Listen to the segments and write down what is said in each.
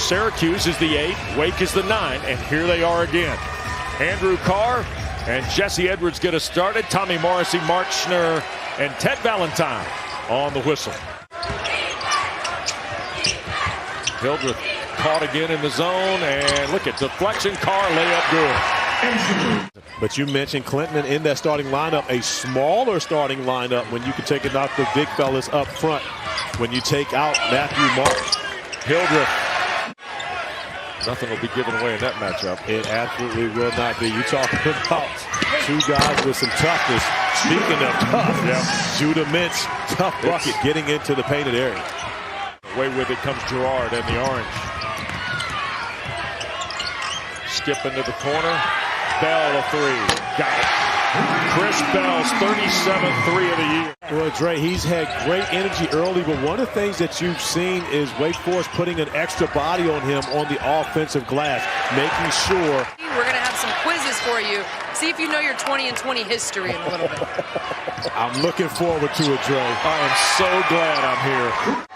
Syracuse is the 8, Wake is the 9, and here they are again. Andrew Carr and Jesse Edwards get us started. Tommy Morrissey, Mark Schnurr, and Ted Valentine on the whistle. Hildreth caught again in the zone, and look at deflection. Carr layup good. But you mentioned Clinton in that starting lineup, a smaller starting lineup when you can take it out the big fellas up front. When you take out Matthew Marks, Hildreth. Nothing will be given away in that matchup. It absolutely will not be. You talking about two guys with some toughness. Speaking of tough, Judah Mintz, tough bucket getting into the painted area. Away with it comes Gerard and the orange. Skip into the corner. Bell, a 3. Got it. Chris Bell's 37th 3 of the year. Well, Dre, he's had great energy early, but one of the things that you've seen is Wake Forest putting an extra body on him on the offensive glass, making sure. We're going to have some quizzes for you. See if you know your 20 and 20 history in a little bit. I'm looking forward to it, Dre. I am so glad I'm here.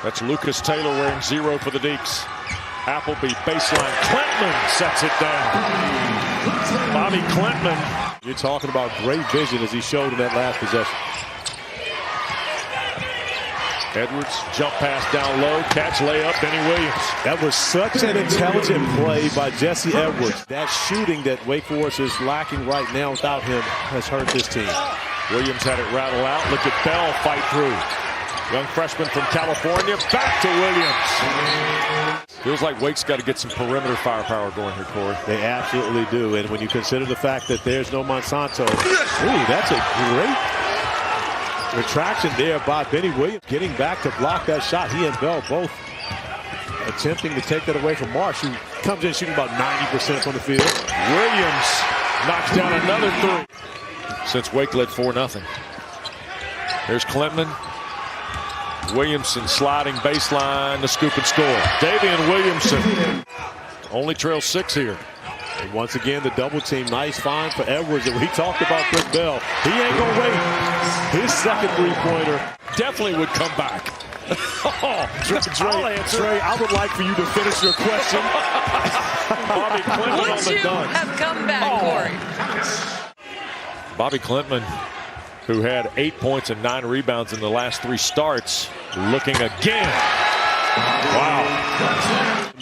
That's Lucas Taylor wearing 0 for the Deeks. Appleby baseline. Klintman sets it down. Bobby Klintman. You're talking about great vision as he showed in that last possession. Edwards jump pass down low, catch, layup, Benny Williams. That was such an intelligent play by Jesse Edwards. That shooting that Wake Forest is lacking right now without him has hurt this team. Williams had it rattle out. Look at Bell fight through. Young freshman from California, back to Williams. Feels like Wake's got to get some perimeter firepower going here, Corey. They absolutely do, and when you consider the fact that there's no Monsanto, that's a great retraction there by Benny Williams. Getting back to block that shot. He and Bell both attempting to take that away from Marsh, who comes in shooting about 90% from the field. Williams knocks down another 3. Since Wake led 4-0. There's Klintman. Williamson sliding baseline, the scoop and score. Davian Williamson only trails 6 here. And once again, the double team. Nice find for Edwards. And we talked about Chris Bell. He ain't going to wait. His second three-pointer definitely would come back. Dre, I would like for you to finish your question. Bobby Klintman Would on the you dunk. have come back, Corey? Bobby Klintman, who had 8 points and 9 rebounds in the last 3 starts, looking again. Wow.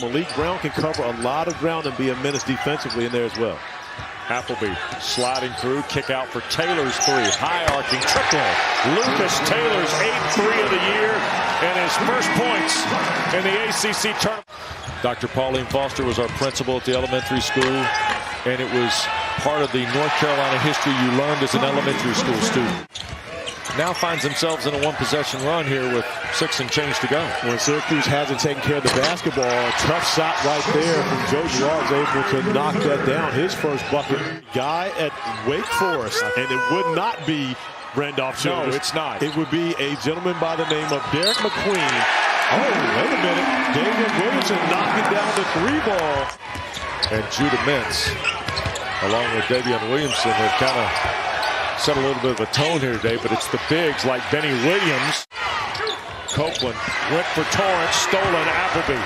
Malik Brown can cover a lot of ground and be a menace defensively in there as well. Appleby sliding through, kick out for Taylor's 3. High arcing triple. Lucas Taylor's 8th 3 of the year and his first points in the ACC tournament. Dr. Pauline Foster was our principal at the elementary school, and it was part of the North Carolina history you learned as an elementary school student. Now finds themselves in a 1-possession run here with 6 and change to go. When Syracuse hasn't taken care of the basketball, a tough shot right there from Joe Girard's able to knock that down. His first bucket. Guy at Wake Forest, and it would not be Randolph Childress. No, it's not. It would be a gentleman by the name of Derek McQueen. Oh, wait a minute. David Williamson knocking down the 3-ball. And Judah Mintz, along with Davian Williamson, have kind of set a little bit of a tone here today, but it's the bigs like Benny Williams. Copeland went for Torrance, stolen Appleby.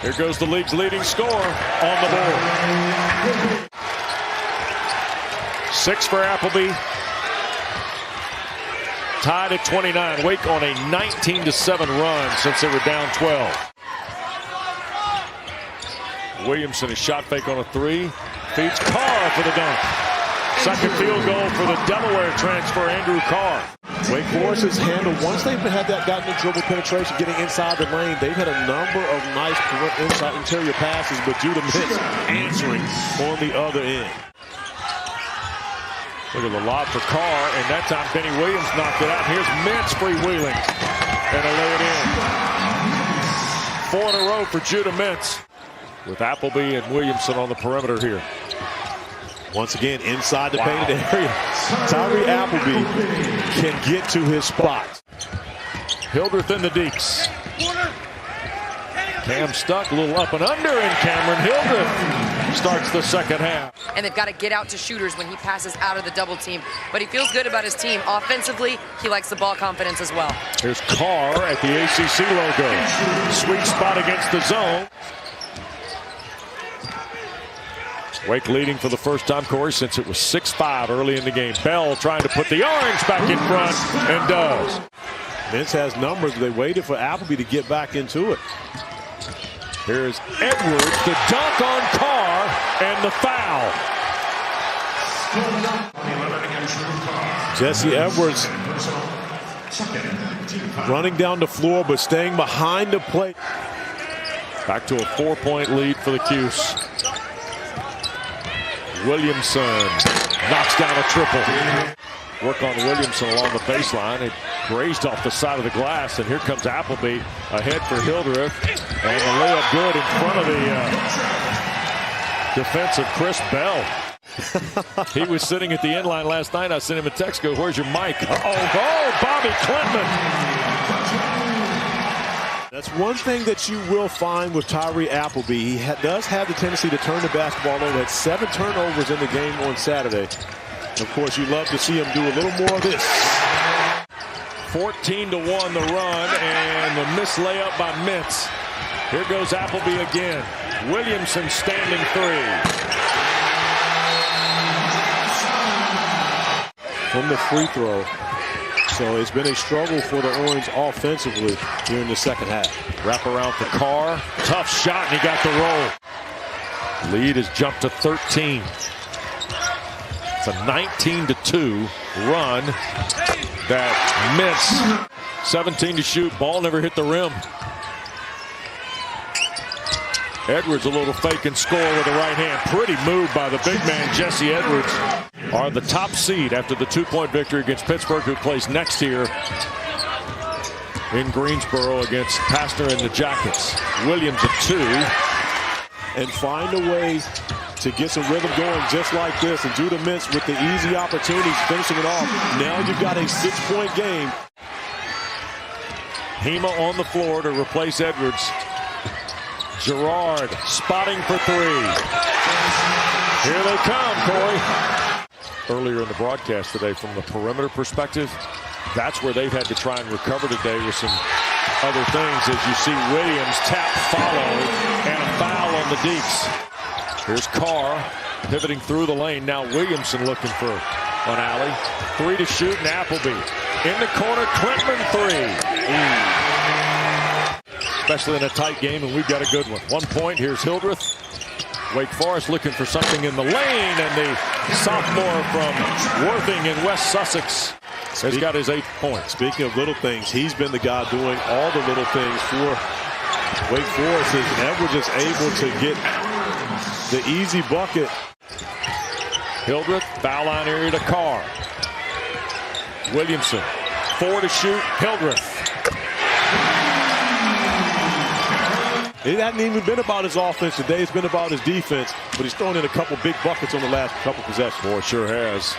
Here goes the league's leading scorer on the board. 6 for Appleby. Tied at 29. Wake on a 19-7 run since they were down 12. Williamson, a shot fake on a 3. Feeds Carr for the dunk. Second field goal for the Delaware transfer, Andrew Carr. Wake Forest has handled, once they've had that gotten the dribble penetration, getting inside the lane, they've had a number of nice inside interior passes, but Judah Mintz answering on the other end. Look at the lob for Carr, and that time Benny Williams knocked it out. Here's Mintz freewheeling, and a lay it in. 4 in a row for Judah Mintz, with Appleby and Williamson on the perimeter here. Once again, inside the painted area, Tyree Appleby can get to his spot. Hildreth in the Deeks. Cam stuck, a little up and under, and Cameron Hildreth starts the second half. and they've got to get out to shooters when he passes out of the double team. But he feels good about his team. Offensively, he likes the ball confidence as well. Here's Carr at the ACC logo. Sweet spot against the zone. Wake leading for the first time, Corey, since it was 6-5 early in the game. Bell trying to put the Orange back in front, and does. Vince has numbers. They waited for Appleby to get back into it. Here's Edwards, the dunk on Carr, and the foul. Jesse Edwards running down the floor, but staying behind the plate. Back to a 4-point lead for the Cuse. Williamson knocks down a triple. Work on Williamson along the baseline. It grazed off the side of the glass, and here comes Appleby ahead for Hildreth. And the layup good in front of the defensive Chris Bell. He was sitting at the end line last night. I sent him a text, go, where's your mic? Oh, Bobby Clinton. That's one thing that you will find with Tyree Appleby. He does have the tendency to turn the basketball over. Had 7 turnovers in the game on Saturday. Of course, you love to see him do a little more of this. 14-1 the run, and the missed layup by Mintz. Here goes Appleby again. Williamson standing 3. From the free throw. So it's been a struggle for the Orange offensively here in the second half. Wrap around for Carr. Tough shot, and he got the roll. Lead has jumped to 13. It's a 19-2 run that Mintz. 17 to shoot. Ball never hit the rim. Edwards a little fake and score with the right hand. Pretty move by the big man, Jesse Edwards. Are the top seed after the 2-point victory against Pittsburgh, who plays next year in Greensboro against Pastner and the Jackets. Williams at 2. And find a way to get some rhythm going just like this. And Judah Mintz with the easy opportunities, finishing it off. Now you've got a 6-point game. Hema on the floor to replace Edwards. Gerard spotting for 3. Here they come, Corey. Earlier in the broadcast today, from the perimeter perspective, that's where they've had to try and recover today with some other things, as you see Williams tap, follow, and a foul on the Deeks. Here's Carr pivoting through the lane. Now Williamson looking for an alley. 3 to shoot, and Appleby in the corner. Klintman 3. Especially in a tight game, and we've got a good one. 1 point. Here's Hildreth. Wake Forest looking for something in the lane, and the sophomore from Worthing in West Sussex has got his 8th point. Speaking of little things, he's been the guy doing all the little things for Wake Forest. As Edwards is able to get the easy bucket. Hildreth, foul line area to Carr. Williamson, 4 to shoot. Hildreth. It hasn't even been about his offense today. It's been about his defense. But he's thrown in a couple big buckets on the last couple possessions. Boy, sure has.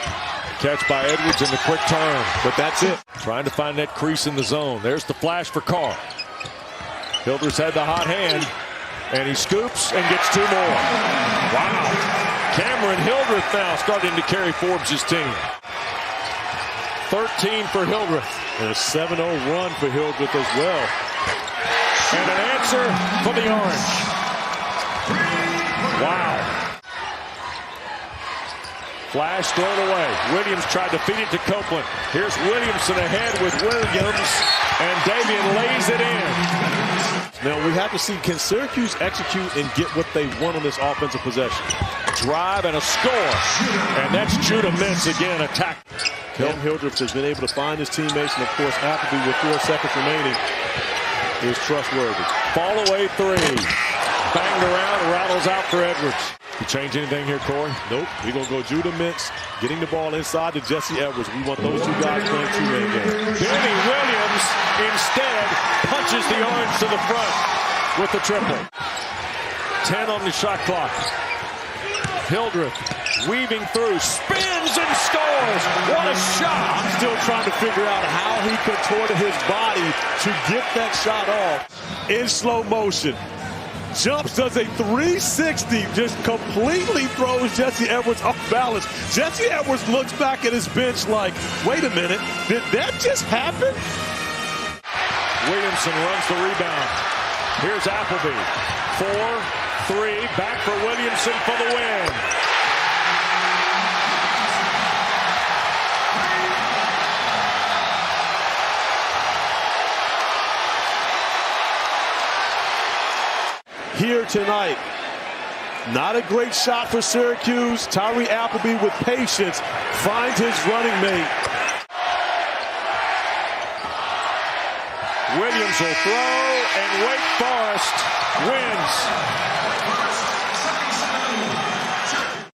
Catch by Edwards in the quick turn. But that's it. Trying to find that crease in the zone. There's the flash for Carr. Hildreth's had the hot hand. And he scoops and gets 2 more. Wow. Cameron Hildreth now starting to carry Forbes' team. 13 for Hildreth. And a 7-0 run for Hildreth as well. And an answer for the Orange. Wow. Flash thrown away. Williams tried to feed it to Copeland. Here's Williamson ahead with Williams. And Davian lays it in. Now we have to see, can Syracuse execute and get what they want on this offensive possession? Drive and a score. And that's Judah Mintz again, attack. Kelton Hildreth has been able to find his teammates, and of course Appleby with 4 seconds remaining is trustworthy. Fall away 3. Banged around, rattles out for Edwards. You change anything here, Corey? Nope. We're going to go Judah Mintz, getting the ball inside to Jesse Edwards. We want those 2 guys playing 2-man game. Benny Williams instead punches the Orange to the front with the triple. 10 on the shot clock. Hildreth weaving through, spins and scores. What a shot. I'm still trying to figure out how he contorted his body to get that shot off in slow motion. jumps, does a 360, just completely throws Jesse Edwards off balance. Jesse Edwards looks back at his bench like, wait a minute, did that just happen? Williamson runs the rebound. Here's Appleby. 4-3, back for Williamson for the win. Here tonight. Not a great shot for Syracuse. Tyree Appleby with patience finds his running mate. Williams will throw, and Wake Forest wins.